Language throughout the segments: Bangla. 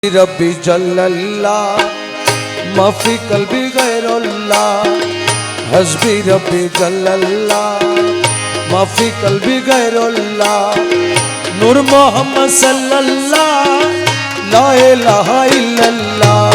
रब्बी जल्लल्लाह माफी कल्बी गैरुल्लाह हस्बी रब्बी जल्लल्लाह माफी कल्बी गैरुल्लाह नूर मोहम्मद सल्लल्लाह ला इलाहा इल्लल्लाह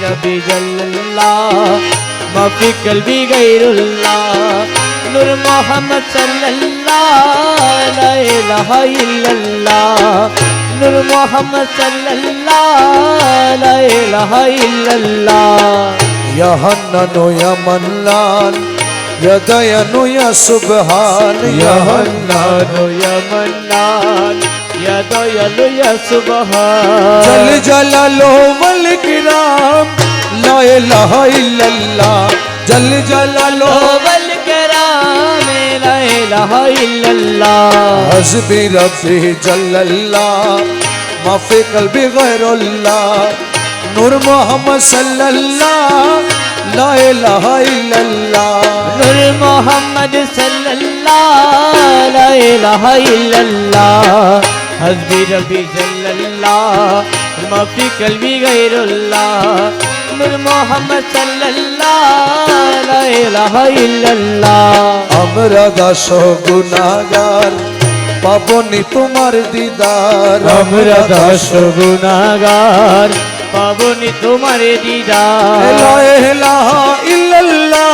रब्बी जल्लल्लाह माफी कल्बी गैरुल्लाह नूर मोहम्मद सल्लल्लाह ला इलाहा इल्लल्लाह नूर मोहम्मद सल्लल्लाह ला इलाहा इल्लल्लाह या हन्नानु या मन्नान या दयानु या सुबहान या हन्नानु या मन्नान या दयालु या सुबहान जल जलालो वल किराम ला इलाहा इल्लल्लाह जल जलालो वल किराम ला इलाहा इल्लल्लाह हस्बी रब्बी जल्लल्लाह माफी कल्बी गैरुल्लाह नूर मोहम्मद सल्लल्लाह ला इलाहा इल्लल्लाह नूर मोहम्मद सल्लल्लाह ला इलाहा इल्लल्लाह हस्बी रब्बी जल्लल्लाह माफी कल्बी गैरुल्लाह नूर मोहम्मद सल्लल्लाह ला इलाहा इल्लल्लाह আমরা দাস গুনাহগার পাবনি তোমার দিদার আমরা দাস গুনাহগার পাবনি তোমার দিদার লা ইলাহা ইল্লাল্লাহ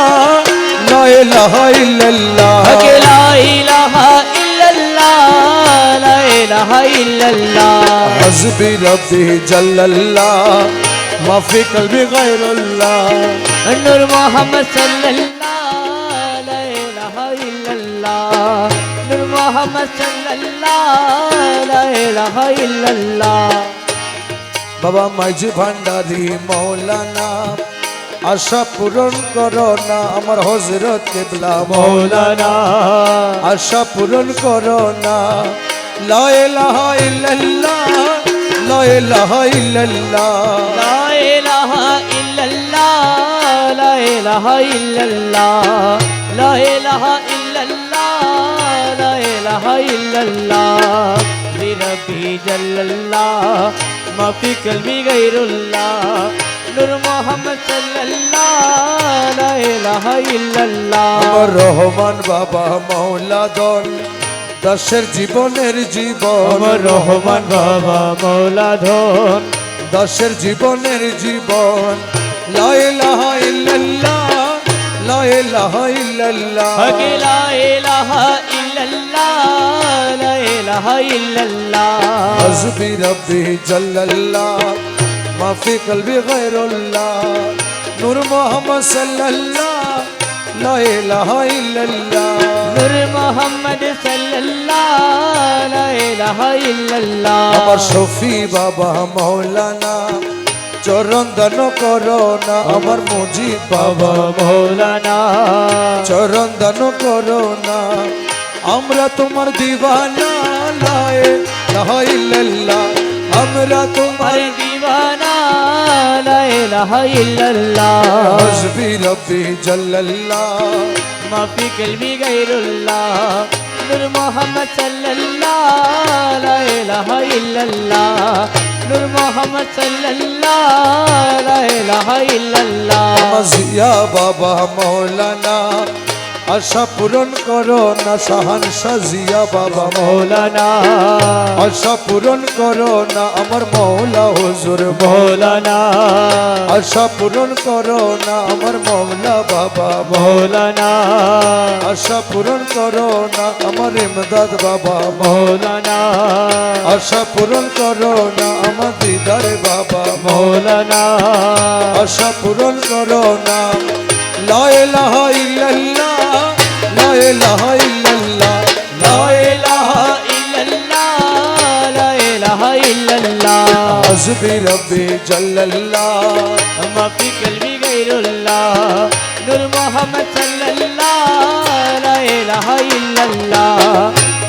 লা ইলাহা ইল্লাল্লাহ লা ইলাহা ইল্লাল্লাহ লা ইলাহা ইল্লাল্লাহ হস্বি রব্বি জল্লাল্লাহ মাফি কলবি গায়রুল্লাহ নূর মোহাম্মদ সাল্লাল্লাহ লা ইলাহা ইল্লাল্লাহ নূর মোহাম্মদ সাল্লাল্লাহ লা ইলাহা ইল্লাল্লাহ বাবা মাইজি ভান্ডারি মৌলানা আশা পূরণ করো না আমার হযরত কিবলা মৌলানা আশা পূরণ করো না লা ইলাহা ইল্লাল্লাহ লা ইলাহা ইল্লাল্লাহ লা ইলাহা ইল্লাল্লাহ লা ইলাহা ইল্লাল্লাহ লা ইলাহা ইল্লাল্লাহ লা ইলাহা ইল্লাল্লাহ রব্বি জাল্লাল্লাহ মাফি কলবি গায়রুল্লাহ নূর মোহাম্মদ সাল্লাল্লাহ লা ইলাহা ইল্লাল্লাহ আমার রহমান বাবা মওলা দন দাসের জীবনের জীবন আমার রহমান বাবা মওলা ধন দাসের জীবনের জীবন লা ইলাহা ইল্লাল্লাহ লা ইলাহা ইল্লাল্লাহ লা ইলাহা ইল্লাল্লাহ লা ইলাহা ইল্লাল্লাহ হস্বি রব্বি জল্লাল্লাহ মাফি কলবি গায়রুল্লাহ নূর মোহাম্মদ সাল্লাল্লাহ লা ইলাহা ইল্লাল্লাহ নূর মোহাম্মদ সাল্লাল্লাহ লা ইলাহা ইল্লাল্লাহ আমার শফি বাবা মৌলানা চরণ দান করো না আমার মুজিব বাবা মৌলানা চরণ দান করো না আমরা তোমার দিওয়ানা লা ইলাহা ইল্লাল্লাহ আমরা তোমার দিওয়ানা লা ইলাহা ইল্লাল্লাহ হস্বি রব্বি জল্লাল্লাহ মাফি কলবি গায়রুল্লাহ নূর মোহাম্মদ সাল্লাল্লাহ লা ইলাহা ইল্লাল্লাহ নূর মোহাম্মদ সাল্লাল্লাহ লা ইলাহা ইল্লাল্লাহ মাজিয়া বাবা মৌলানা আশা পূরণ করো না শাহান সাজিয়া বাবা মৌলানা আশা পূরণ করো না আমার মৌলা হুজুর মৌলানা আশা পূরণ করো না আমার মৌলা বাবা মৌলানা আশা পূরণ করো না আমার ইমদাদ বাবা মৌলানা আশা পূরণ করো না আমার দিদার বাবা মৌলানা আশা পূরণ করো না লা ইলাহা ইল্লাল্লাহ লা ইলাহা ইল্লাল্লাহ লা ইলাহা ইল্লাল্লাহ লা ইলাহা ইল্লাল্লাহ হস্বি রব্বি জল্লাল্লাহ মাফি কলবি গায়রুল্লাহ নূর মোহাম্মদ সাল্লাল্লাহ লা ইলাহা ইল্লাল্লাহ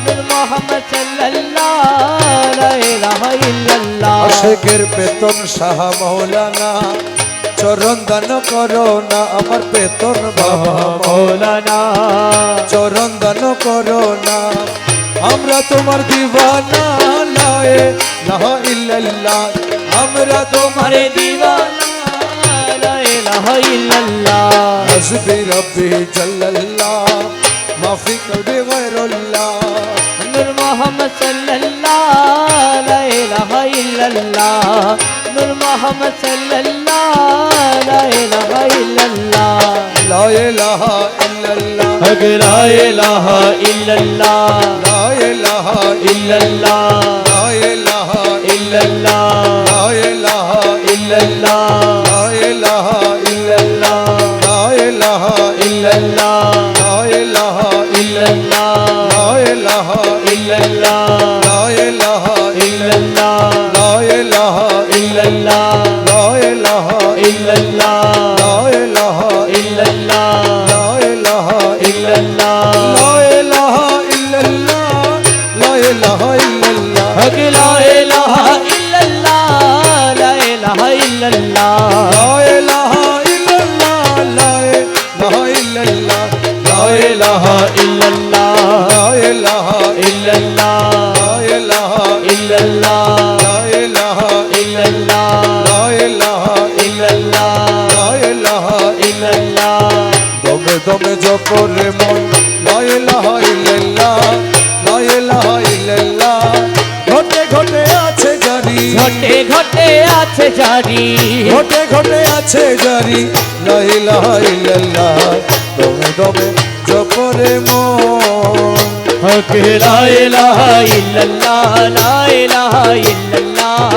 নূর মোহাম্মদ সাল্লাল্লাহ লা ইলাহা ইল্লাল্লাহ আশিকের বেতন শাহ মৌলানা চরণ দান করো না আমার বেতন বাবা মৌলানা চরণ দান করো না আমরা তোমার দিওয়ানা লা ইলাহা ইল্লাল্লাহ আমরা তোমার তোমারে দিওয়ানা লা ইলাহা ইল্লাল্লাহ হাসবি রব্বি জাল্লাল্লাহ মাফি কলবি গায়রুল্লাহ নূর মোহাম্মদ সাল্লাল্লাহু লা ইলাহা ইল্লাল্লাহ নূর মোহাম্মদ সাল্লাল্লাহু লা ইলাহা ইল্লাল্লাহ লা ইলাহা ইল্লাল্লাহ লা ইলাহা ইল্লাল্লাহ লা ইলাহা ইল্লাল্লাহ লা ইলাহা ইল্লাল্লাহ লা ইলাহা ইল্লাল্লাহ লা ইলাহা ইল্লাল্লাহ লা ইলাহা ইল্লাল্লাহ লা ইলাহা ইল্লাল্লাহ লা ইলাহা ইল্লাল্লাহ লা ইলাহা ইল্লাল্লাহ লা ইলাহা ইল্লাল্লাহ লা ইলাহা ইল্লাল্লাহ লা ইলাহা ইল্লাল্লাহ লা ইলাহা ইল্লাল্লাহ লা ইলাহা ইল্লাল্লাহ লা ইলাহা ইল্লাল্লাহ হক লা ইলাহা ইল্লাল্লাহ লা ইলাহা ইল্লাল্লাহ লা ইলাহা ইল্লাল্লাহ লা ইলাহা ইল্লাল্লাহ লা ইলাহা ইল্লাল্লাহ লা ইলাহা ইল্লাল্লাহ লা ইলাহা ইল্লাল্লাহ লা ইলাহা ইল্লাল্লাহ লা ইলাহা ইল্লাল্লাহ লা ইলাহা ইল্লাল্লাহ দমে দমে জপরে মন লা ইলাহা ইল্লাল্লাহ লা ইলাহা ইল্লাল্লাহ ঘটে ঘটে আছে জারি ঘটে ঘটে আছে জারি ঘটে ঘটে আছে জারি লা ইলাহা ইল্লাল্লাহ দমে দমে জপরে মন হক লা ইলাহা ইল্লাল্লাহ লা ইলাহা ইল্লাল্লাহ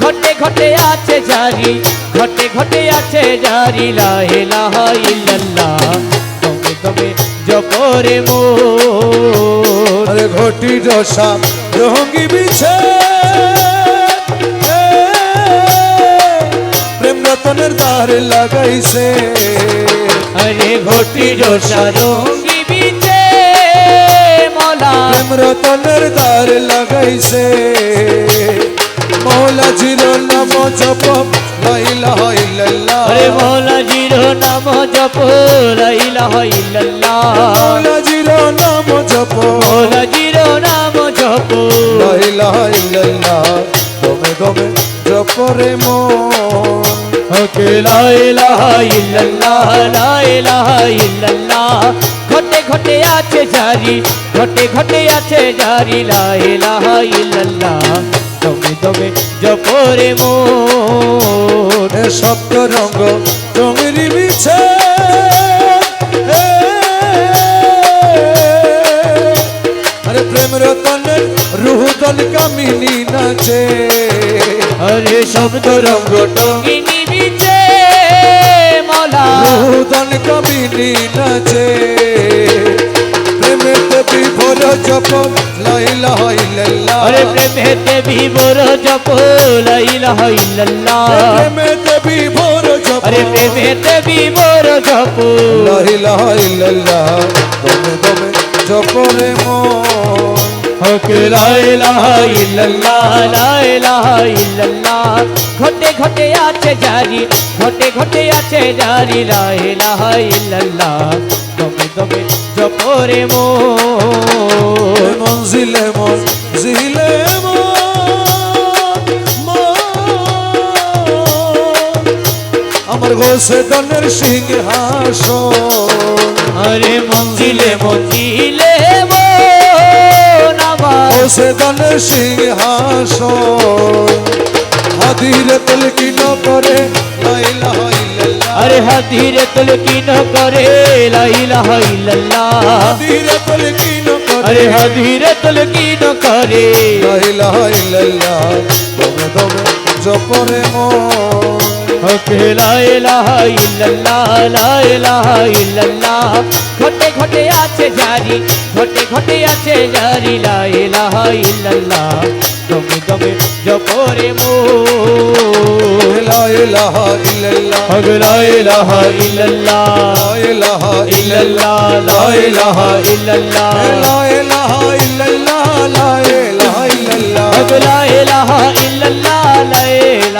ঘটে ঘটে আছে জারি ঘটে ঘটে আছে জারি লা ইলাহা ইল্লাল্লাহ তবে তবে জপরে মোর আরে ঘটি রসা রঙ্গি বিছে প্রেম রতনের দ্বার লাগাইছে আরে ঘটি জোসা রঙ্গি বিচে মলা প্রেম রতনের দ্বার লাগাইছে মৌলা জিরো নাম জপ লা ইলাহা ইল্লাল্লাহ আরে মৌলা জিরো নাম জপ লা ইলাহা ইল্লাল্লাহ মৌলা জিরো নাম জপ মৌলা জিরো নাম জপ লা ইলাহা ইল্লাল্লাহ দমে দমে জপরে মন হক লা ইলাহা ইল্লাল্লাহ লা ইলাহা ইল্লাল্লাহ ঘটে ঘটে আছে জারি ঘটে ঘটে আছে জারি লা ইলাহা ইল্লাল্লাহ দমে দমে জপরে মোর এ সপ্ত রঙ্গ জমিরি বিছে আরে প্রেম রতনের রুহুদল কামিনী নাচে আরে শব্দ রঙ্গ টঙ্গিনী বিচে মলা রুহুদল কামিনী নাচে প্রেমেতে বিভোর জপ লা ইলাহা ইল্লাল্লাহ আরে প্রেমেতে বিভোর জপ লা ইলাহা ইল্লাল্লাহ প্রেমেতে বিভোর জপ আরে প্রেমেতে বিভোর জপ লা ইলাহা ইল্লাল্লাহ দমে দমে জপরে মন হক লা ইলাহা ইল্লাল্লাহ লা ইলাহা ইল্লাল্লাহ ঘটে ঘটে আছে জারি ঘটে ঘটে আছে জারি লা ইলাহা ইল্লাল্লাহ দমে দমে জপরে মোর মঞ্জিলে মঞ্জিলে আমার গোসে দনের সিংহাসন আরে মঞ্জিলে মঞ্জিলে মন আমার গোসে দনের সিংহাসন হাদিরে তলকিন করে লা ইলাহা ইল্লাল্লাহ আরে হাদিরে তুলকিন করে লা ইলাহা ইল্লাল্লাহ হাদিরে তলকিন করে আরে হাদিরে তুলকিন করে লা ইলাহা ইল্লাল্লাহ দমে দমে জপরে মন হক লা ইলাহা ইল্লাল্লাহ লা ইলাহা ইল্লাল্লাহ ঘটে ঘটে আছে জারি ঘটে ঘটে আছে জারি লা ইলাহা ইল্লাল্লাহ দমে দমে জপরে মোর লা ইলাহা ইল্লাল্লাহ হক লা ইলাহা ইল্লাল্লাহ লা ইলাহা ইল্লাল্লাহ লা ইলাহা ইল্লাল্লাহ লা ইলাহা ইল্লাল্লাহ লা ইলাহা ইল্লাল্লাহ হক লা ইলাহা ইল্লাল্লাহ লা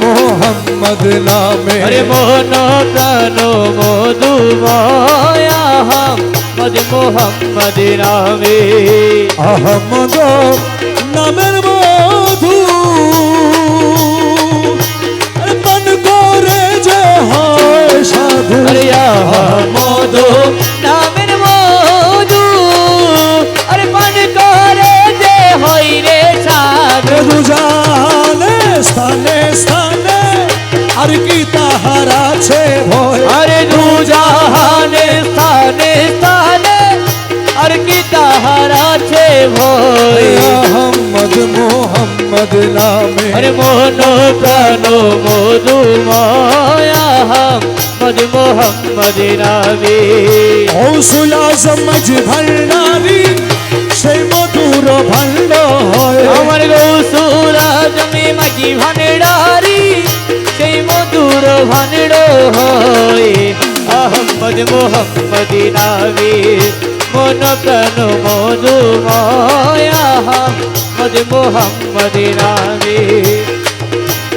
মোহাম্মদ নামে আরে মন প্রাণ মধুময় আহমদ মোহাম্মদ নামে আহমদ নামের মধু পান করে যে হয় সাধু আরে আহমদ নামের মধু আরে পান করে যে হই রে সাধু মধু জানে স্থানে স্থানে আর কি তাহার আছে ভয় আরে দু জাহানে স্থানে স্থানে আর কি তাহার আছে ভয় আহমদ মোহাম্মদ নামে আরে মন প্রাণ মধুময় আহমদ মোহাম্মদ নামে গৌসুল আজম ভান্ডারি সেই মধুর ভান্ড হয় আমার গৌসুল আজমে মাঝি ভান্ডারি সেই মধুর ভান্ড হয় আহমদ মোহাম্মদ নামে মন প্রাণ মধুময় আহমদ মোহাম্মদ নামে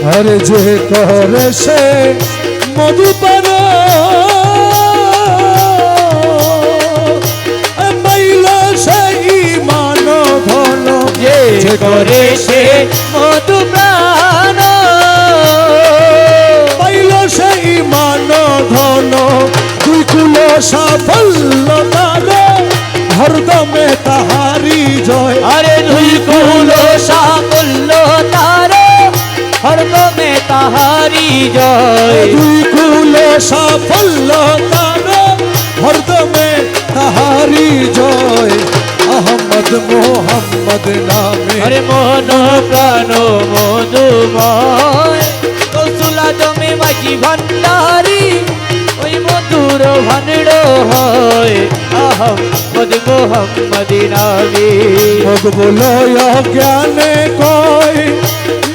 আর যে করে সে মধুপান পাইল সেই মান ধন যে করে সে মধু প্রাণ পাইল সেই মান ধন দুই কুল সাফল্য তার হরদমে তাহারি জয় আরে দুই কুল সাফল্য তার হরদমে তাহারি জয় দুই কুল সাফল্য তার হরদমে তাহারি জয় আহমদ মোহাম্মদ নামে আরে মন প্রাণ মধুময় কৌশলা জমে মাঝি ভান্ডারি ওই মধুর ভান্ড হয় আহমদ মোহাম্মদ নামে ভোগ বলো জ্ঞানে কয়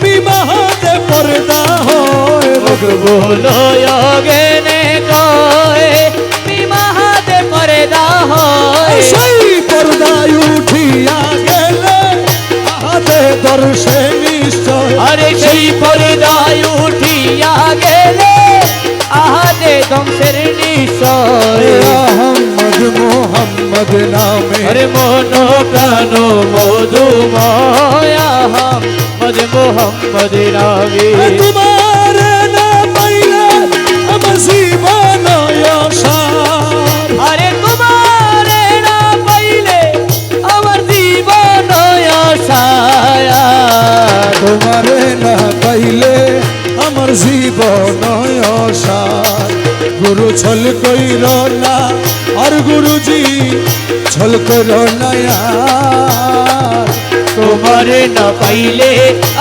বিবাহতে পর্দা হয় ভোগ বলো জ্ঞানে কয় বিবাহতে পর্দা হয় সেই পর্দায় উঠিয়া গেলে আহাতে দর্শে নিশ্চয় আরে সেই পর্দায় উঠিয়া গেলে আহাদে ধ্বংসের নিশ্চয় আহমদ মোহাম্মদ নামে আরে মন প্রাণ মধুময় আহমদ মোহাম্মদ নামে তোমার না পাইলে আমার জীবন অসার আরে তোমার না পাইলে আমার জীবন আশায়া তোমারে না পাইলে আমার জীবন অসার গুরু ছল কইর না আর গুরুজি ছল কর না আর। তোমারে না পাইলে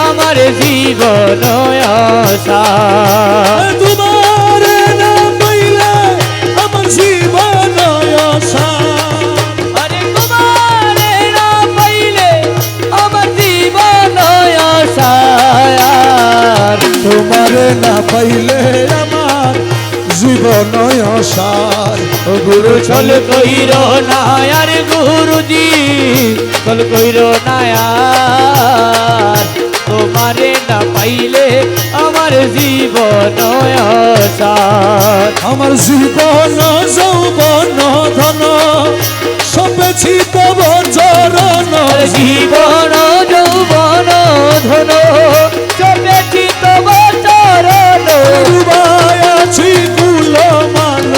আমার জীবন আশা তোমারে না পাইলে আমার জীবন অসার আরে তোমারে না পাইলে আমার জীবন আশা তোমারে না পাইলে আমার জীবন অসার ও গুরু ছল কইর না আর গুরুজি ছল কইর না আর তোমারে না পাইলে আমার জীবন আশার আমার জীবন যৌবন ধন সবেছি তব চরণ জীবন যৌবন ধন চলেছি তব চরণ ডুবাই আছি কুল মান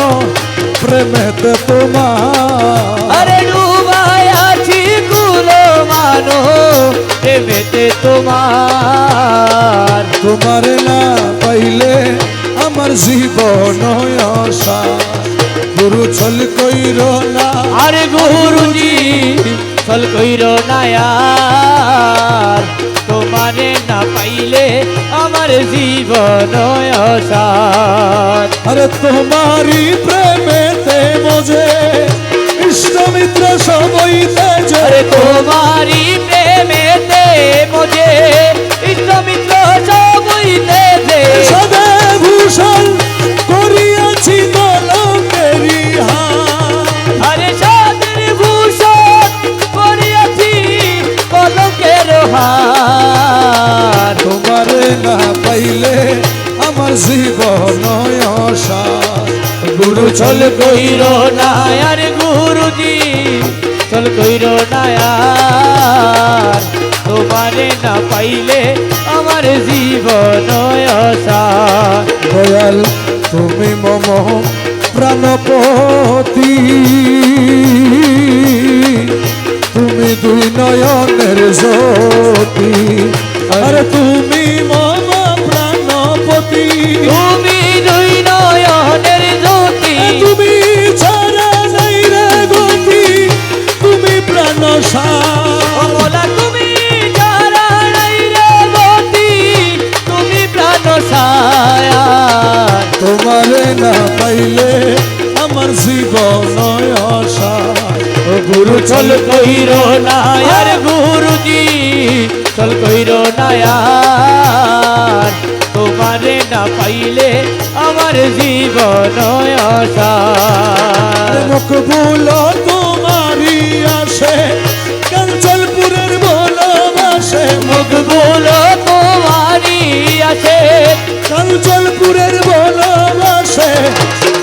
প্রেমেতে তোমার আরে ডুবাই আছি কুল মানো প্রেমেতে তোমার তোমার না পাইলে আমার জীবন অসার গুরু ছল কইর না আরে গুরুজি ছল কইর না আর তোমারে না পাইলে আমার জীবন অসার আরে তোমারি প্রেমেতে মজে ইষ্ট মিত্র সবইতে যে আরে তোমারি প্রেমেতে মোজে ইষ্ট মিত্র সবইতে যে সদে ভূষণ করিয়াছি কলকেরি হাত আরে সাদের ভূষণ করিয়াছি কলকের হার তোমারে না পাইলে গুরু চল কইরো না আর গুরুজি চল কইরো না আর তোমারে না পাইলে আমার জীবন অসার দয়াল তুমি মম প্রাণপতি তুমি দুই নয়নের জ্যোতি আরে তুমি মম প্রাণপতি তুমি দুই নয়নের জ্যোতি তুমি ছাড়া নাই রে গতি তুমি প্রাণ ওলা তুমি যারা নাই রে গতি তুমি প্রাণ ছায়া তোমারে না পাইলে আমার জীবন অসার ও গুরু চল কইরো না আর গুরুজি চল কইরো না আর তোমারে না পাইলে আমার জীবন অসার মকবুল তোমারি আসে কাঞ্চনপুরের ভালোবাসে মকবুল তোমারি আছে কাঞ্চনপুরের ভালোবাসে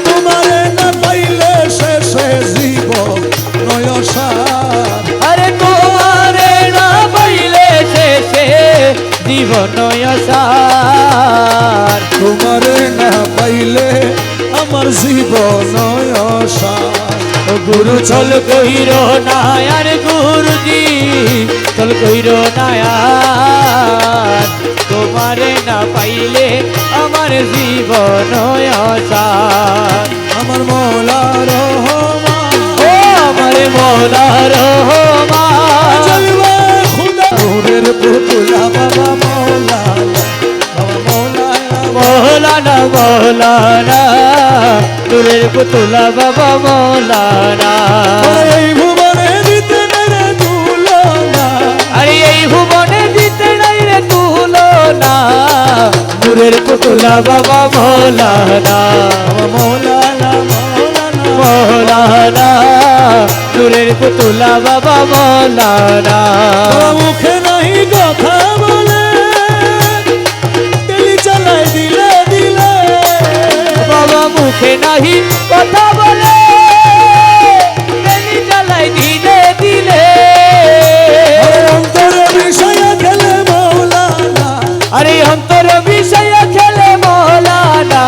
তোমারে না পাইলে শেষে জীবন নয়সার আরে তোমারে না পাইলে শেষে জীবন অসার তোমারে না পাইলে আমার জীবন নয়সার ও গুরু চল কইরো না আর গুরুজি চল কইরো না আর তোমারে না পাইলে আমার জীবন অসার আমার মৌলা রহমান ও আমার মৌলা রহমান চলবে খুদা নূরের পুতুলা বাবা মৌলা বাবা মৌলা মৌলানা মৌলানা নূরের পুতুলা বাবা মৌলানা এই ভুবনে দিতে রে তুলনা আরে এই ভুবনে দিতে নাই রে তুলনা নূরের পুতুলা বাবা মৌলানা বাবা মৌলানা মৌলানা মৌলানা নূরের পুতুলা বাবা মৌলানা বাবা মুখে নাই কথা বলে তেলি চালাই দিলে দিলে বাবা মুখে নাহি কথা বলে তেলি চালাই দিলে দিলে অন্তরে বিষয় খেলে মৌলানা আরে অন্তর বিষয় খেলে মৌলানা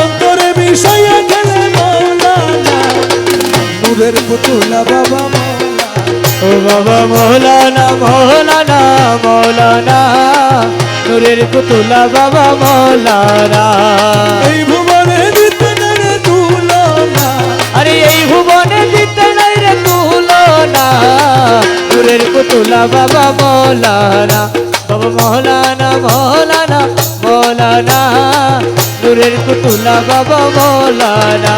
অন্তরে বিষয় খেলে মৌলানা নূরের পুতুলা বাবা মৌলানা ও বাবা মৌলানা মৌলানা মৌলানা নূরের পুতুলা বাবা মৌলানা এই ভুবনে দিতে রে তুলনা আরে এই ভুবনে দিতে নাই রে তুলনা নূরের পুতুলা বাবা মৌলানা বাবা মৌলানা মৌলানা মৌলানা নূরের পুতুলা বাবা মৌলানা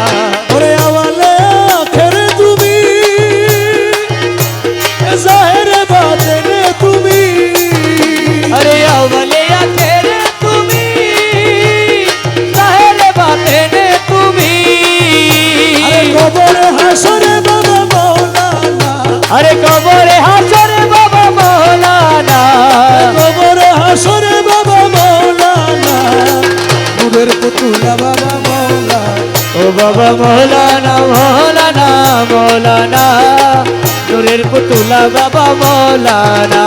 ওরে আওয়ালে আখেরে তুমি জাহেরে বাতেনে তুমি আরে আওয়ালে আখেরে তুমি জাহেরে বাতেনে তুমি আরে কবরে হাসরে বাবা মৌলানা আরে কবরে হাসরে বাবা মৌলানা কবরে হাসরে বাবা মৌলানা নূরের পুতুলা বাবা মৌলানা ও বাবা মৌলানা মৌলানা মৌলানা নূরের পুতুলা বাবা মৌলানা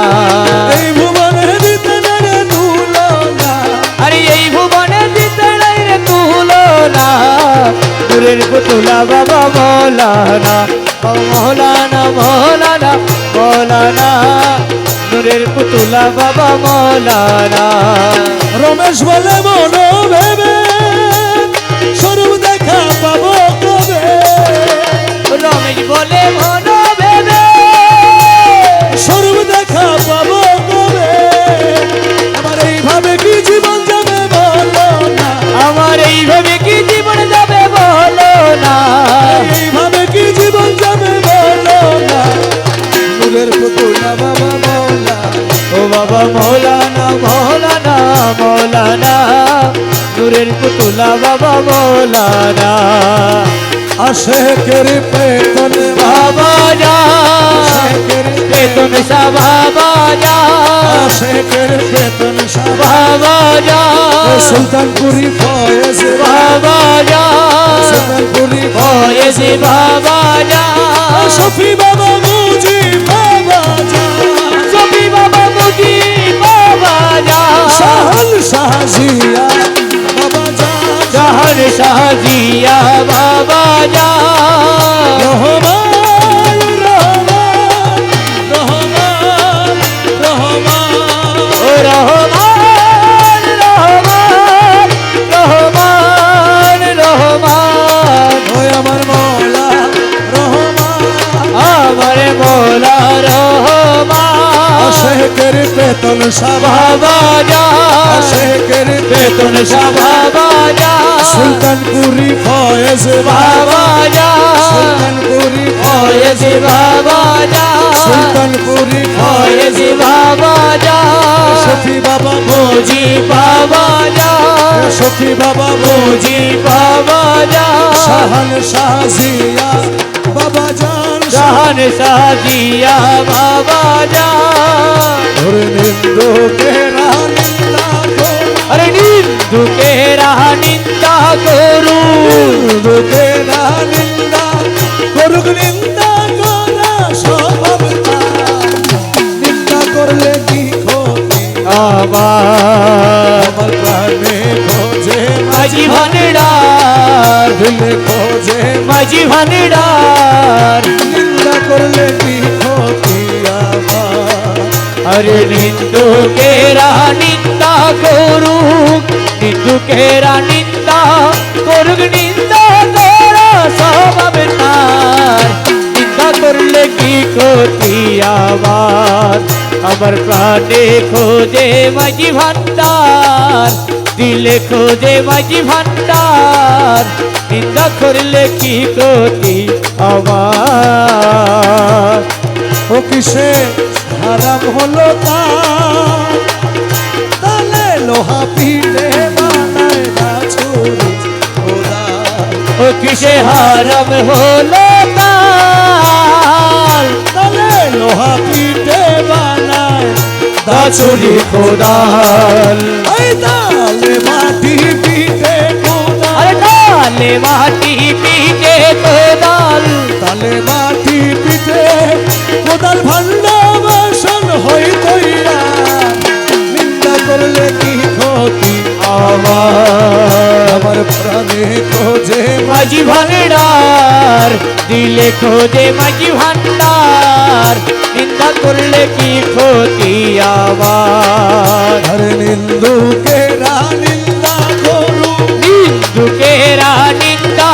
এই ভুবনে দিতে রে তুলনা আরে এই ভুবনে দিতে নাই রে তুলনা নূরের পুতুলা বাবা মৌলানা ও মৌলানা মৌলানা মৌলানা নূরের পুতুলা বাবা মৌলানা রমেশ বলে মন ভেবে স্বরূপ দেখা পাবো কবে রমেশ বলে মন ভেবে স্বরূপ দেখা পাবো কবে আমার এইভাবে কি জীবন যাবে বলো না আমার এইভাবে কি জীবন যাবে বলো না এইভাবে কি জীবন যাবে বলো না নূরের পুতুলা বাবা মৌলা ও বাবা মৌলানা মৌলানা মৌলানা নূরের পুতুলা বাবা মৌলানা আশেকের পেতন বাবা যা আশেকের বেতন সা বাবা যা আশেকের পেতন বাবা যা সুলতানপুরি ফয়েজ বাবা যা সুলতানপুরি ফয়েজ বাবা যান শফি বাবা মুজি বাবা যান শফি বাবা মুজি বাবা যান শাহান শাহজিয়া বাবা যান জাহান শাহজিয়া বাবা যান রহমান রহমান রহমান রহমান ও রহমান রহমান রহমান রহমান ওই আমার মৌলা রহমান আমার মৌলা রহমান শেখের বেতন সাবা বাবা যান শেখের বেতন শাহ বাবা যান সুলতানপুরি ফয়েজ বাবা যান সুলতানপুরি ফয়েজ বাবা যান সুলতানপুরি ফয়েজ বাবা যান শফি বাবা মুজি বাবা যান শফি বাবা মুজি বাবা যান শাহান শাহজিয়া বাবা জান জাহান শাহজিয়া বাবা যান ওরে নিন্দু কে রানিন্দা গো अरे निंदु के रहा निंदा करू নিন্দু কে রানিন্দা করুক নিন্দা করা স্বভাব তার। নিন্দা করলে কি ক্ষতি আমার আমার প্রাণে খোঁজে माझी भंडार দিলে খোঁজে माझी भंडार নিন্দা করলে কি ক্ষতি আমার अरे निंदु के रहा निंदा करू निंदु के रहा निंदा करुक निंदा करा स्वभाव तार निंदा करले की क्षति আমার প্রাণে খোঁজে মাঝি ভান্ডার দিলে খোঁজে মাঝি ভান্ডার নিন্দা করলে কি ক্ষতি আমার ও কিসে হারাম হলো তার তালে লোহা পিঠে বানায় না ছুরি খোদা ও কিসে হারাম হলো তাল তালে লোহা পিঠে বানায় দাচুরি খোদাল এই তালে মাটি পিঠে খোদা আরে ডালে মাটি পিঠে খোদাল তালে মাটি পিঠে কোদাল ভান্ডা বাসন হই তৈরা নিন্দা করলে কি ক্ষতি আমার প্রাণে খোঁজে মাঝি ভান্ডার দিলে খোঁজে মাঝি ভান্ডার নিন্দা করলে কি ক্ষতি আমার আর নিন্দুকে নিন্দা করু নিন্দুকেরা নিন্দা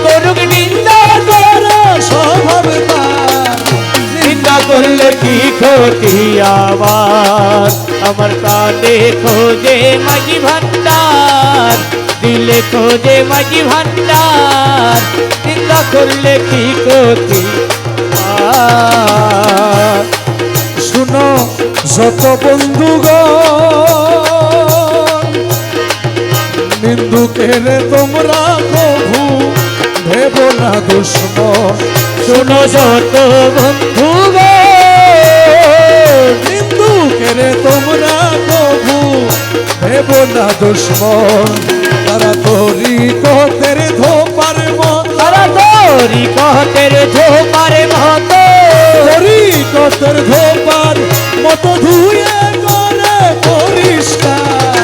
করুক নিন্দা তারা স্বভাব তার। নিন্দা করলে কি ক্ষতি আমার প্রাণে খোঁজে মাঝি ভান্ডার দিলে খোঁজে মাঝি ভান্ডার নিন্দা করলে কি ক্ষতি আমার শুনো যত বন্ধুগণ নিন্দুকের তোমরা কভু ভেব না দুশ্মন শোনো যত বন্ধু নিন্দুকের তোমরা কভু ভেব না দুশ্মন তারা তোরি কোতের ধোপার মত তারা তোরি কতের ঝোপার মতো তোরি কোতের ধোপার মত ধুয়ে করে পরিষ্কার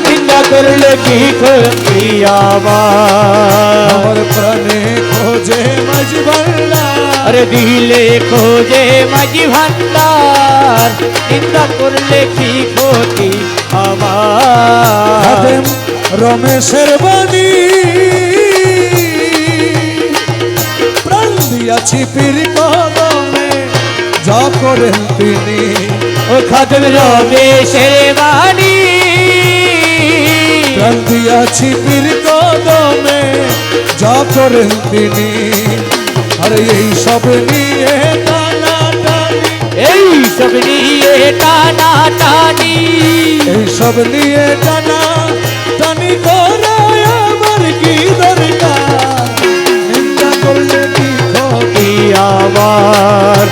নিন্দা করলে কি ক্ষতি আমার প্রাণে খোঁজে মাঝি ভান্ডার আরে দিলে খোঁজে মাঝি ভান্ডার নিন্দা করলে কি ক্ষতি আমার খাদেম রমেশের বাণী প্রাণ দিয়াছি পীর কদমে যা করেন তিনি ও খাদম রমেশের বাণী প্রাণ দিয়াছি পীর কদমে যা করেন তিনি আরে এই সব নিয়ে টানা টানি এই সব নিয়ে টানা টানি এই সব নিয়ে টানা টানি করে আমার কি দরকার নিন্দা করলে কি ক্ষতি আমার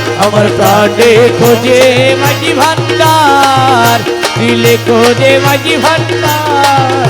প্রাণে খোঁজে মাঝি ভান্ডার দিলে খোঁজে মাঝি ভান্ডার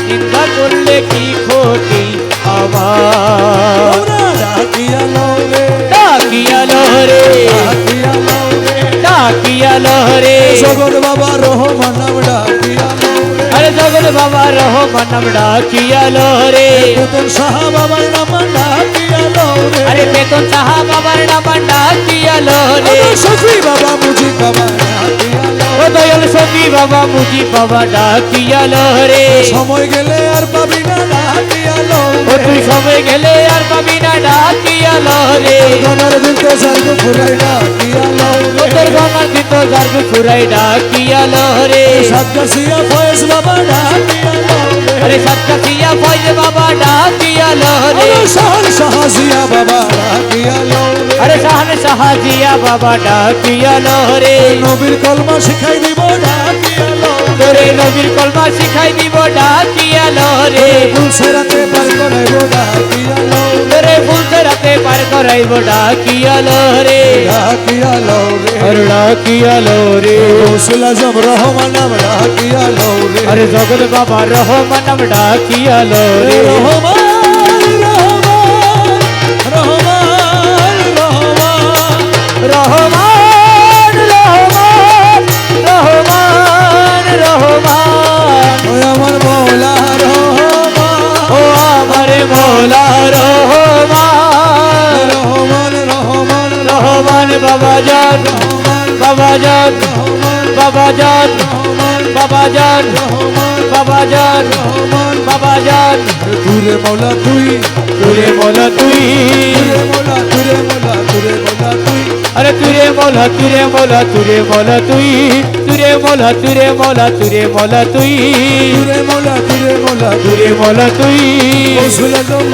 নিন্দা করলে কি ক্ষতি আমার ডাকিয়া লও রে ডাকিয়া লহরে ডাকিয়া লও রে ডাকিয়া লহরে জগৎ বাবা রহমান নাম ডাকিয়া লও রে আরে জগৎ বাবা রহমান নাম ডাকিয়া লহরে বেতন সাহা বাবার নাম ডাকিয়া লও রে আরে বেতন সাহা বাবার নাম ডাকিয়া লহরে শফি বাবা মুজি বাবা ডাকিয়া লও ও দয়াল সখী বাবা মুজি বাবা ডাকিয়া লহরে সময় গেলে আর পাবি না ডাকিয়া লও ও তুই সময় গেলে আর পাবি না ডাকিয়া লহরে গনার দিন তো সার্গ ফুরাই ডাকিয়া লও ও তোর গঙ্গার দিত জার্গ ফুরাই ডাকিয়া লহরে সাতগাছিয়া ফয়েজ বাবা ডাকিয়া লও আরে সৎকাছিয়া ফয়েজ বাবা ডাকিয়া লহরে শাহন শাহাজিয়া বাবা ডাকিয়া লও আরে শাহান শাহাজিয়া বাবা ডাকিয়া লহরে নবীর কলমা শিখাই দিব ডাকিয়া লও তোরে নবীর কলমা শিখাই দিব ডাকিয়া লহরে ফুলসেরাতে পার করাইব ডাকিয়া লও তোরে ফুলতে রাতে পার করাইব ডাকিয়া লহরে ডাকিয়া লও রে আর ডাকিয়া লহরে রসুল আজম রহমান নাম ডাকিয়া লও রে আরে জগৎ বাবা রহমান নাম ডাকিয়া লহরে রহমান রহমান রহমান রহমান রহমান রহমান রহমান রহমান ওই আমার মৌলা রহমান ও আমার মৌলা রহমান রহমান রহমান রহমান বাবা জান বাবা জান বাবা জান বাবা জান বাবা জান বাবা জান তুরে মৌলা তুই তুরে মোলা তুই তুরে মৌলা তুরে মৌলা তুরে মৌলা তুই আরে তুরে মোলা তুরে মোলা তুরে মোলা তুই তুরে মোলা তুরে মোলা তুরে মোলা তুই তুরে মৌলা তুরে মৌলা তুরে মোলা তুই হৌসুল আজম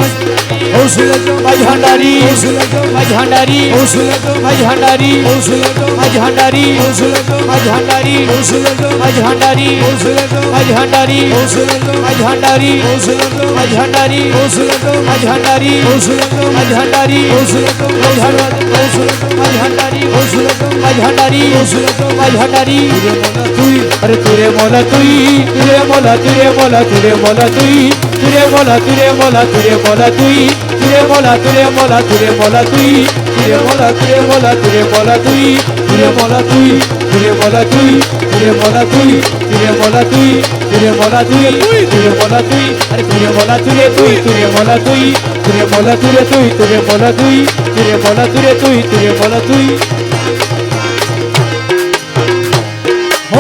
হৌসুল আজম মাঝান্ডারি হৌসুল আজম মাঝান্ডারি হৌসুল আজম মাঝান্ডারি হৌসুল আজম মাঝান্ডারি হৌসুল আজম মাঝান্ডারি হৌসুল আজম মাঝান্ডারি হৌসুল আজম মাঝান্ডারি হৌসুল আজম মাঝান্ডারি হৌসুল আজম মাঝান্ডারি হৌসুল আজম মাঝান্ডারি হৌসুল আজম মাঝান্ডারি হৌসুল আজম হৌসুল আজম মাঝান্ডারি হৌসুল আজম মাঝান্ডারি হৌসুল আজম মাঝান্ডারি তুরে মৌলা তুই अरे तुरे मोला तुई तुरे मोला तुरे मोला तुरे मोला तुई तुरे मोला तुरे मोला तुरे मोला तुई तुरे मोला तुरे मोला तुरे मोला तुई तुरे मोला तुरे मोला तुरे मोला तुई तुरे मोला तुई तुरे मोला तुई तुरे मोला तुई तुरे मोला तुई तुरे मोला तुई तुरे मोला तुई अरे तुरे मोला तुरे तुई तुरे मोला तुई तुरे मोला तुरे तुई तुरे मोला तुई तुरे मोला तुरे तुई तुरे मोला तुई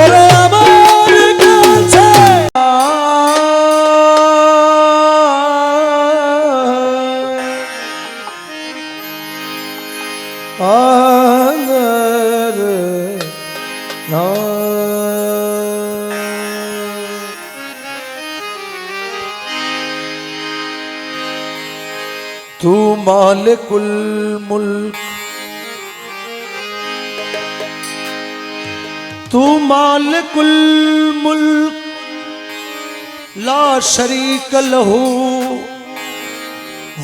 ওরে আমার কাছে আনর না তু মালিকুল মুলক तू मालिकुल मुल्क ला शरीक लहू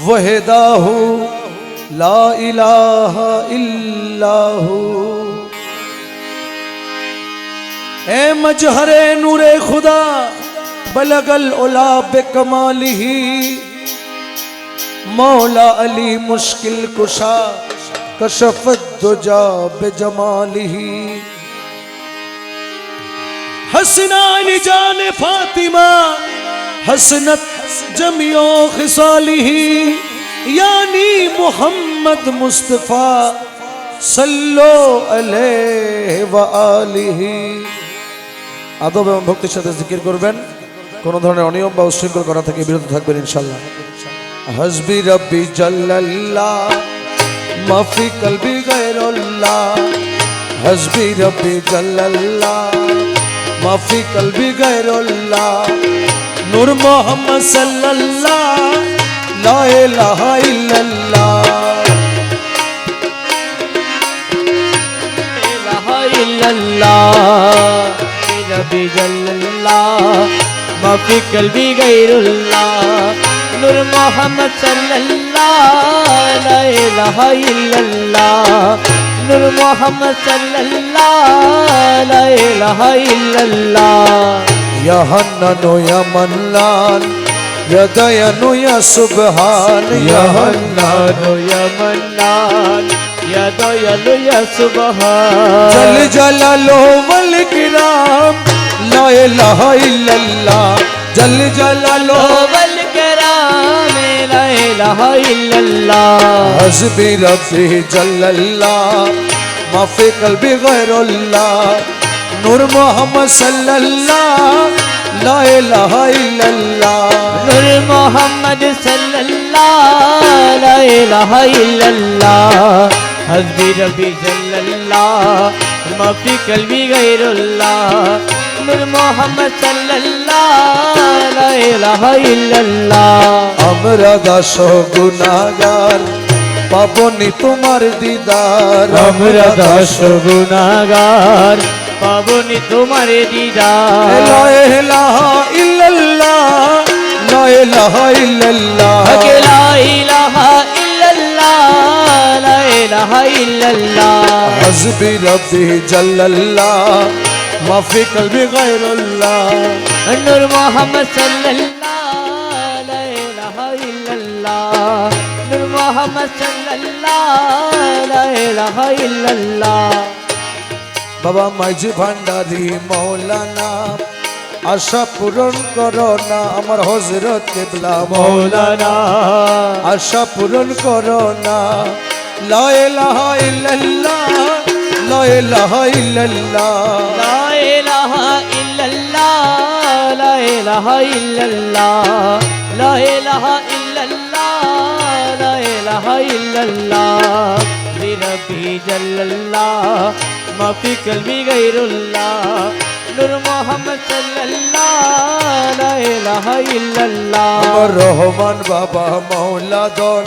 वहदाहू ला इलाहा इल्लाहू ए मजहरे नूरे खुदा बलगल उला बेकमालिही मौला अली मुश्किल कुशा कशफत दुजा बेजमालिही हसनान जान फातिमा हसनत जमियो खिसालिही यानी मोहम्मद मुस्तफा सल्लो अलैहि व आलिही আদব এবং ভক্তির সাথে জিকির করবেন কোনো ধরনের অনিয়ম বা উচ্ছৃঙ্খল করা থেকে বিরত থাকবেন ইনশাআল্লাহ হাসবি রব্বি জাল্লাল্লাহ মাফি কলবি গায়রুল্লাহ হাসবি রব্বি জাল্লাল্লাহ माफी कल्बी गैरुल्लाह नूर मोहम्मद सल्लल्लाह ला इलाहा इल्लल्लाह इलाहा इल्लल्लाह नबी जल्लल्लाह माफी कल्बी गैरुल्लाह नूर मोहम्मद सल्लल्लाह ला इलाहा इल्लल्लाह नूर मोहम्मद सल्लल्लाह ला इलाहा इल्लल्लाह या हन्नानो या मन्नान या दयानु या सुबहान या या हन्नान या मन्नान या दयालु या सुबहान जल जलालो वल किराम ला इलाहा इल्लल्लाह जल जलालो वल कराम ला इलाहा इल्लल्लाह हस्बी रब्बी जल्लल्लाह माफी कल्बी गैरुल्लाह नूर मोहम्मद सल्लल्लाह ला इलाहा इल्लल्लाह नूर मोहम्मद सल्लल्लाह ला इलाहा इल्लल्लाह हस्बी रब्बी जल्लल्लाह माफी कल्बी गैरुल्लाह नूर मोहम्मद सल्लल्लाह ला इलाहा इल्लल्लाह আমরা দাস গুনাহগার পাবনি তোমার দিদার আমরা দাস গুনাহগার পাবনি তোমার দিদার লা ইলাহা ইল্লাল্লাহ লা ইলাহা ইল্লাল্লাহ লা ইলাহা ইল্লাল্লাহ লা ইলাহা ইল্লাল্লাহ हस्बी रब्बी जल्लल्लाह माफी कल्बी गैरुल्लाह नूर मोहम्मद सल्लल्लाह ला इलाहा इल्लल्लाह नूर मोहम्मद सल्लल्लाह ला इलाहा इल्लल्लाह বাবা মাঝি ভান্ডারি মৌলানা আশা পূরণ করো না আমার হযরত কিবলা मौलाना আশা পূরণ করো না লা ইলাহা ইল্লাল্লাহ লা ইলাহা ইল্লাল্লাহ لا إله إلا الله لا إله إلا الله لا إله إلا الله لا إله إلا الله بربي جل الله ما في قلبي غير الله نور محمد صلى الله لا إله إلا الله আমার রহমান বাবা মৌলা দল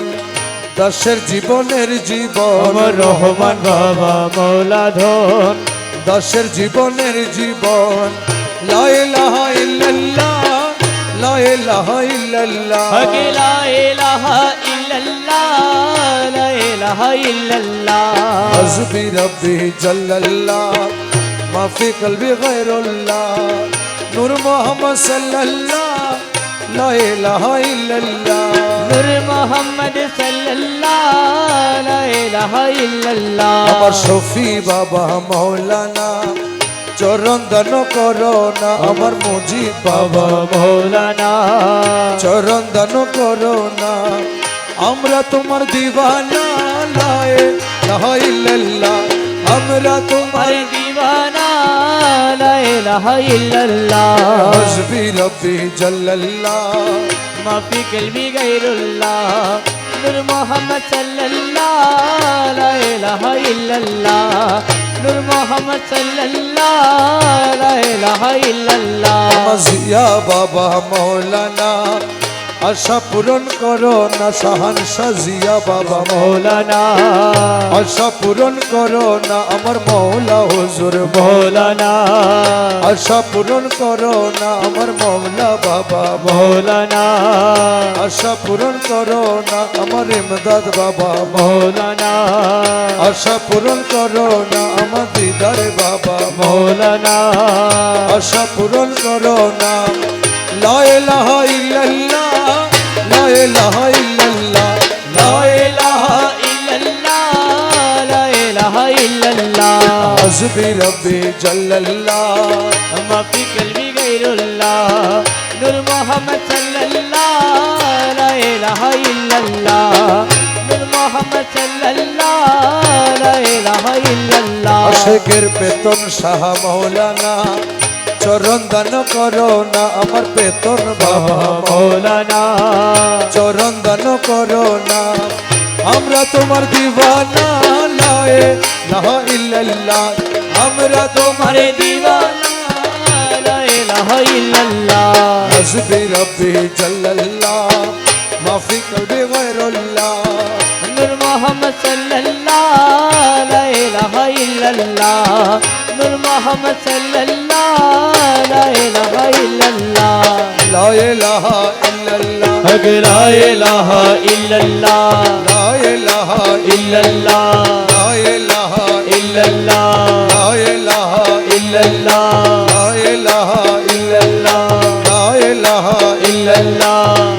দাসের জীবনের জীবন আমার রহমান বাবা মৌলা ধন দাসের জীবনের জীবন লা ইলাহা ইল্লাল্লাহ লা ইলাহা ইল্লাল্লাহ হকে লা ইলাহা ইল্লাল্লাহ লা ইলাহা ইল্লাল্লাহ हस्बी रब्बी जल्लल्लाह माफी कल्बी गैरुल्लाह नूर मोहम्मद सल्लल्लाह ला इलाहा इल्लल्लाह নূর মোহাম্মদ সাল্লাল্লাহ লা ইলাহা ইল্লাল্লাহ আমার শফি বাবা মৌলানা চরণ দান করো না আমার মুজিব বাবা মৌলানা চরণ দান করো না আমরা তোমার দিওয়ানা লা ইলাহা ইল্লাল্লাহ আমরা তোমার আর দিওয়ানা লা ইলাহা ইল্লাল্লাহ हस्बी रब्बी जल्लल्लाह মাফি কলবি গায়রুল্লাহ নূর মোহাম্মদ সাল্লাল্লাহ লা ইলাহা ইল্লাল্লাহ নূর মোহাম্মদ সাল্লাল্লাহ লা ইলাহা ইল্লাল্লাহ মাজিয়া বাবা মৌলানা আশা পূরণ করো না শাহান সাজিয়া বাবা মৌলানা আশা পূরণ করো না আমার মৌলা হুজুর মৌলানা আশা পূরণ করো না আমার মৌলা বাবা মৌলানা আশা পূরণ করো না আমার ইমদাদ বাবা মৌলানা আশা পূরণ করো না আমার দিদার বাবা মৌলানা আশা পূরণ করো না লা ইলাহা ইল্লাল্লাহ লা ইলাহা ইল্লাল্লাহ লা ইলাহা ইল্লাল্লাহ লা ইলাহা ইল্লাল্লাহ হস্বি রব্বি জাল্লাল্লাহ মাফি কলবি গায়রুল্লাহ নূর মোহাম্মদ সাল্লাল্লাহ লা ইলাহা ইল্লাল্লাহ নূর মোহাম্মদ সাল্লাল্লাহ লা ইলাহা ইল্লাল্লাহ আশিকের বেতন শাহ মৌলানা চরণ দান করো না আমার বেতন বাবা মৌলানা চরণ দান করো না আমরা তোমার দিওয়ানা লা ইলাহা ইল্লাল্লাহ আমরা তোমার আরে দিওয়ানা লা ইলাহা ইল্লাল্লাহ হস্বি রব্বি জাল্লাল্লাহ মাফি কলবি গায়রুল্লাহ নূর মোহাম্মদ সাল্লাল্লাহ লা ইলাহা ইল্লাল্লাহ নূর মোহাম্মদ সাল্লাল্লাহ লা ইলাহা ইল্লাল্লাহ লা ইলাহা ইল্লাল্লাহ হক লা ইলাহা ইল্লাল্লাহ লা ইলাহা ইল্লাল্লাহ লা ইলাহা ইল্লাল্লাহ লা ইলাহা ইল্লাল্লাহ লা ইলাহা ইল্লাল্লাহ লা ইলাহা ইল্লাল্লাহ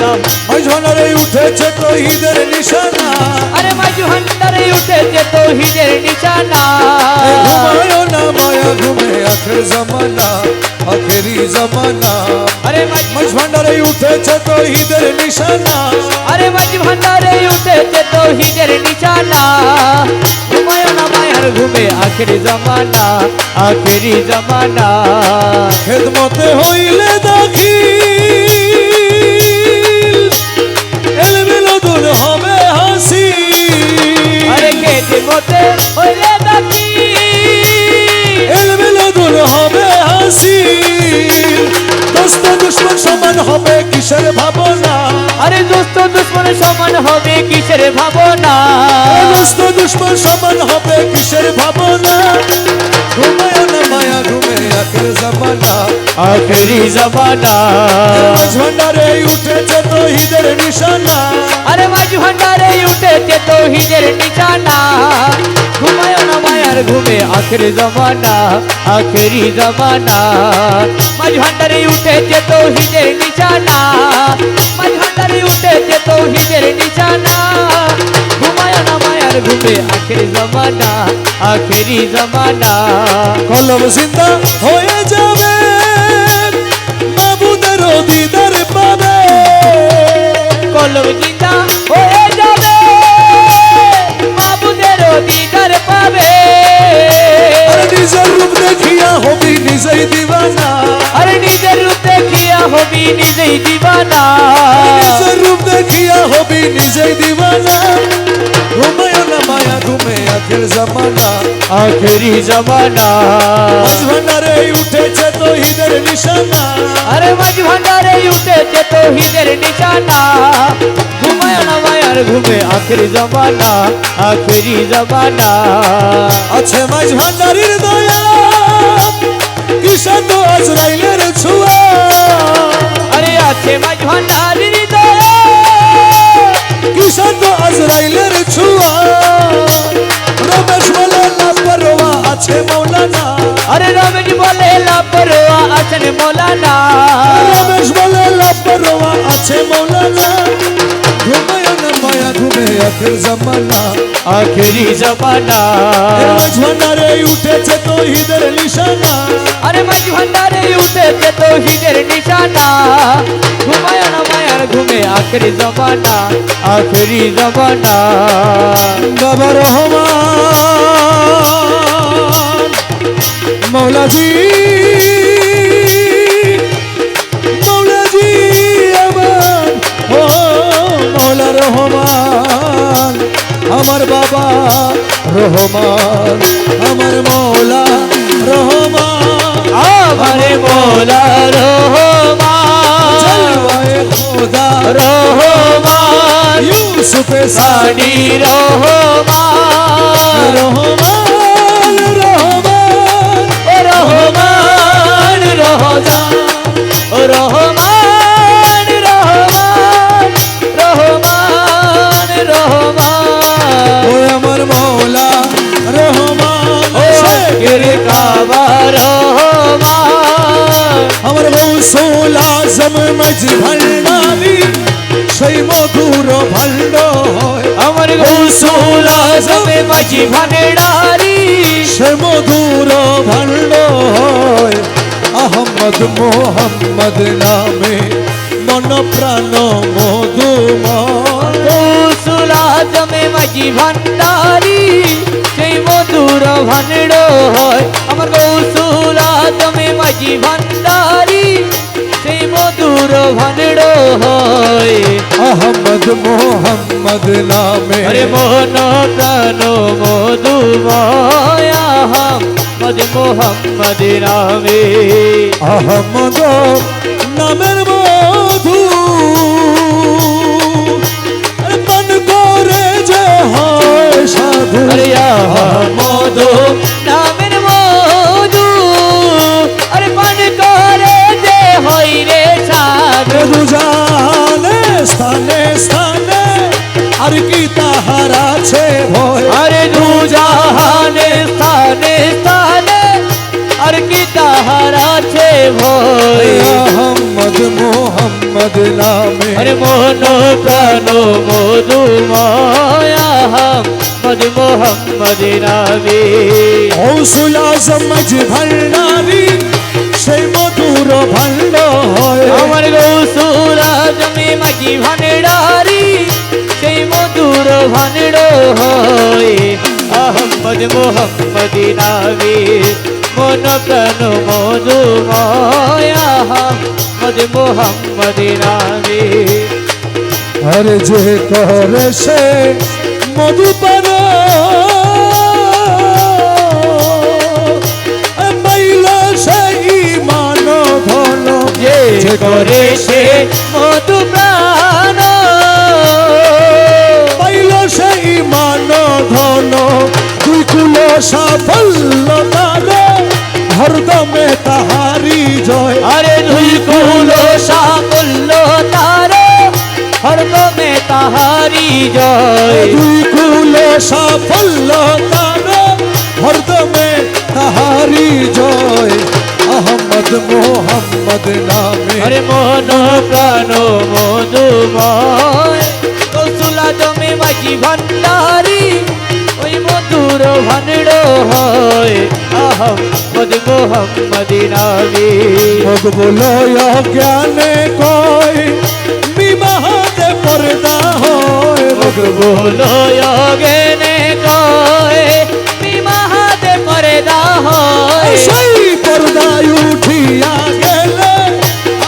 ইল্লাল্লাহ মাঝ ভান্ডারে উঠেছে তৌহিদের নিশানা আরে মাঝি ভান্ডারে উঠেছে তৌহিদের নিশানা ঘুমায় না মায়া ঘুমে আখের জমানা আখেরি জমানা আরে মাঝ ভান্ডারে উঠেছে তৌহিদের নিশানা আরে মাঝি ভান্ডারে উঠেছে তৌহিদের নিশানা ঘুমায় না মায়ার ঘুমে আখেরি জমানা আখেরি জমানা খেদমতে হইলে দাখিল এলবিলদুল হবে হাসি আরে খেদমতে হইলে দাখিল এলবিলদুল হবে হাসি দোস্ত দুশ্মন সমান হবে কিসের ভাবনা আরে দোস্ত দুশ্মন সমান হবে কিসের ভাবনা দোস্ত দুশ্মন সমান হবে কিসের ভাবনা ঘুমায় না মায়া ঘুমে আখের জমানা আখেরি জমানা মাঝ ভান্ডারে উঠেছে তৌহিদের নিশানা আরে মাঝি ভান্ডারে উঠেছে তৌহিদের নিশানা ঘুমায় না মায়ার ঘুমে আখেরি জমানা আখেরি জমানা মাঝি ভান্ডারে উঠেছে তৌহিদের নিশানা মাঝি ভান্ডারে উঠেছে তৌহিদের নিশানা ঘুমায় না মায়ার ঘুমে আখেরি জমানা আখেরি জমানা কলম জিন্দা হয়ে যাবে মাবুদের দিদার পাবে কলম জিন্দা হয়ে যাবে মাবুদের দিদার পাবে আর নিজের রূপ দেখিয়া হবি নিজেই দিবানা আরে নিজের রূপ দেখিয়া হবি নিজেই দিবানা নিজের রূপ দেখিয়া হবি নিজেই দিবানা ঘুমায় না মায়া ঘুমে আখের জমানা আখেরি জমানা মাঝ ভান্ডারে উঠেছে তৌহিদের নিশানা আরে মাঝি ভান্ডারে উঠেছে তৌহিদের নিশানা ঘুমায় না মায়ার ঘুমে আখেরি জমানা আখেরি জমানা আছে মাঝ ভান্ডারির দয়া কিষান তো আজরাইলের ছোঁয়া আরে আছে মাঝি ভান্ডারের দয়া কিষান তো আজরাইলের ছোঁয়া রমেশ বলে লাপরোয়া আছে মৌলানা আরে রমেশ বলে লাপরোয়া আছেন মৌলানা রমেশ বলে লাপরোয়া আছে মৌলানা ঘুমায় না মায়া ঘুমে আখের জমানা আখেরি জমানা মাঝ ভান্ডারে উঠেছে তৌহিদের নিশানা আরে মাঝি ভান্ডারে উঠেছে তৌহিদের নিশানা ঘুমায় না মায়ার ঘুমে আখেরি জমানা আখেরি জমানা বাবা রহমান মৌলাজি মৌলাজি আমার ও মৌলা রহমান আমার বাবা রহমান আমার মৌলা রহমান আমারে মৌলা রহমান জলওয়ায়ে খোদা রহমান ইউসুফে সানি রহমান রহমান রহমান ও রহমান রহমান ও রহমান রহমান রহমান রহমান ও আমার মৌলা রহমান ও শের কাবা রহমান আমার গৌসুল আজম মাঝি ভান্ডারি সেই মধুর ভাণ্ড হয় আমার গৌসুল আজমে মাঝি ভান্ডারি সে মধুর ভাণ্ড হয় আহমদ মোহাম্মদ নামে মন প্রাণ মধুময় গৌসুল আজমে মাঝি ভান্ডারি সেই মধুর ভান্ড হয় আমার গৌসুল আজমে মাঝি ভান্ডারি সেই মধুর ভান্ড হয় আহমদ মোহাম্মদ নামে আরে মোহন প্রাণ মধুময় আহমদ মোহাম্মদ নামে আহমদ নামের মধু পান করে যে হয় সাধু আরে আহমদ নামের মধু আরে পান করে যে হই রে সাধু দুজানে স্থানে স্থানে আর কি তাহার আছে ভয় আরে দু জাহানে স্থানে স্থানে আর কি তাহার আছে ভয় আহম্মদ মোহাম্মদ নামে আরে মন প্রাণ মধুময় আহমদ মোহাম্মদ নামে গৌসুল আজম মাঝ ভান্ডারী সেই মধুর ভাণ্ড হয় আমার গৌসুল আজমে মাঝি ভান্ডারী সেই মধুর ভান্ড হয় আহমদ মোহাম্মদ নামে মন প্রাণ মধুময় আহমদ মোহাম্মদ নামে আর যে করে সে মধুপান পাইল সেই মান ধন যে করে সে মধু প্রাণ পাইল সেই মান ধন দুই কুল সাফল্য তার হরদমে তাহারি জয় আরে দুই কুল সাফল্য তার হরদমে তাহারি জয় দুই কুল সাফল্য তার হরদমে তাহারি জয় আহমদ মোহাম্মদ নামে আরে মন প্রাণ মধুময় কৌশলা জমে মাঝি ভান্ডারী ওই মধুর ভান্ড হয় আহমদ মোহাম্মদ নামে ভোগ বলো জ্ঞানে কয় বিবাহতে পর্দা হয় ভোগ বলো গেনে কয় বিমাহাতে করে হয় সেই পর্দায় উঠিয়া গেলে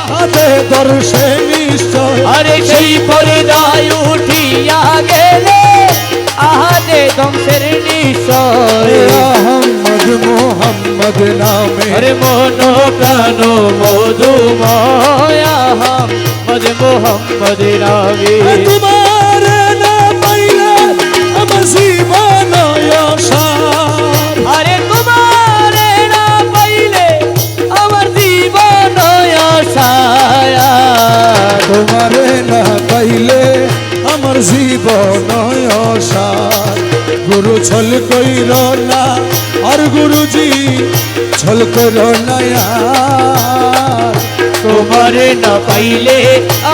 হাতে দর্শে নিশ্চয় আরে সেই পর্দায় উঠিয়া গেলে আহাদে ধ্বংসের নিশ্চয় আহমদ মোহাম্মদ নামে আরে মন প্রাণ মধুময় আহমদ মোহাম্মদ নামে তোমার না পাইলে আমার জীবন অসার আরে তোমার না পাইলে আমার জীবন আশায়া তোমার না পাইলে আমার জীবন অসার গুরু ছল কইর না আর গুরুজি ছল কইর না আর। তোমার না পাইলে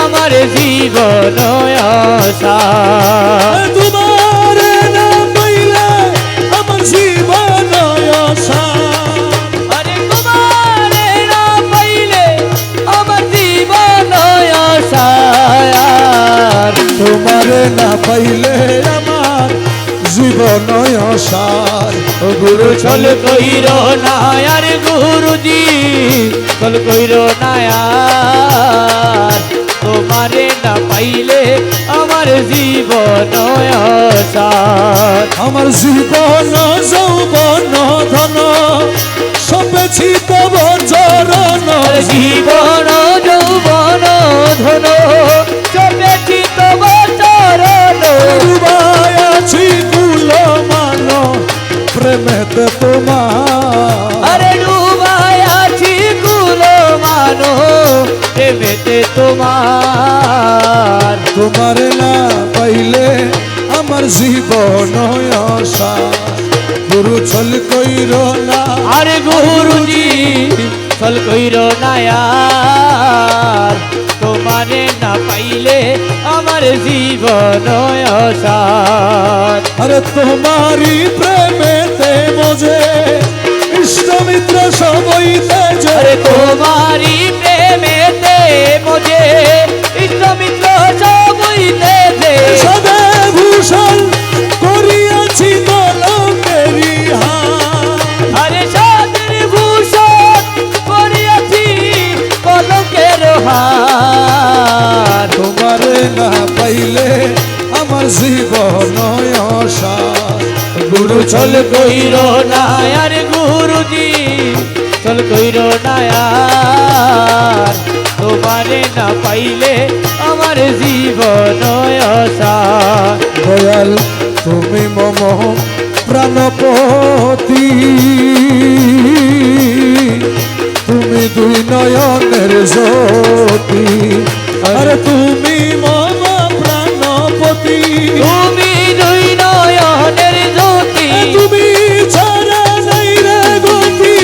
আমার জীবন আশা তোমার না পাইলে আমার জীবন অসার আরে তোমার না পাইলে আমার জীবন আশা তোমার না পাইলে আমার জীবন অসার গুরু চল কইর না আর গুরুজি চল কইর না আর তোমারে না পাইলে আমার জীবন আসার আমার জীবন যৌবন ধন সবেছি তব চরণ জীবন যৌবন ধন চলেছি তব চরণ ডুবাই আছি কুল মান প্রেমেতে তোমার আরে ডুবাই আছি কুল মানো প্রেমেতে তোমার তোমার না পাইলে আমার জীবন অসার গুরু ছল কইর না আরে গুরুজি চল কইর না আর তোমারে না পাইলে আমার জীবন অসার আরে তোমারি প্রেমেতে মজে ইষ্টমিত্র সবইতে আরে যে তোমারি প্রেমেতে মজে ইষ্টমিত্র সবইতে যে সদে ভূষণ করিয়াছি কলঙ্কেরি হাত আরে সাদের ভূষণ করিয়াছি কলকের হার তোমার না পাইলে আমার জীবন অসার গুরু চল ছল কইর না আর গুরুজি চল কইর না আর তোমারে না পাইলে আমার জীবন আসার দয়াল তুমি মম প্রাণপতি তুমি দুই নয়নের জ্যোতি আরে তুমি মম প্রাণপতি তুমি দুই নয়নের জ্যোতি তুমি ছাড়া নাই রে গতি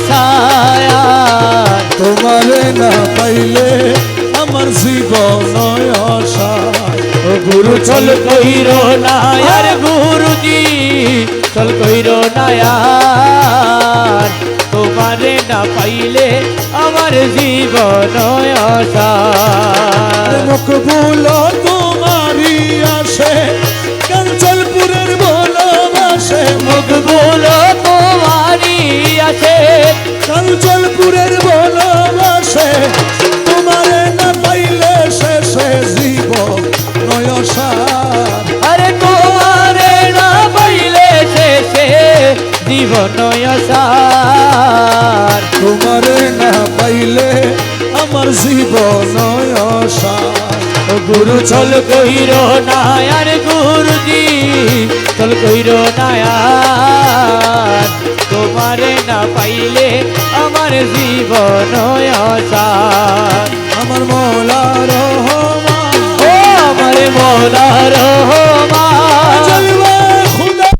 সায়ার তোমারে না পাইলে আমার জীবন অসার। ও গুরু চল কইর নায়ার গুরুজি চল কইর নায়ার তোমারে না পাইলে আমার জীবন অসার মকবুল তোমারি আসে কাঞ্চনপুরের ভালোবাসে। মকবুল তোমারি আছে কাঞ্চনপুরের ভালোবাসে তোমারে না পাইলে শেষে জীবন অসার। আরে তোমারে না পাইলে শেষে জীবন অসার তোমারে না পাইলে আমার জীবন অসার। ও গুরু চল কইর নায়ার গুরুজি চল কইর নায়ার তোমারে না পাইলে আমার জীবন অসার আমার মৌলা রহমান ও আমার মৌলা রহমান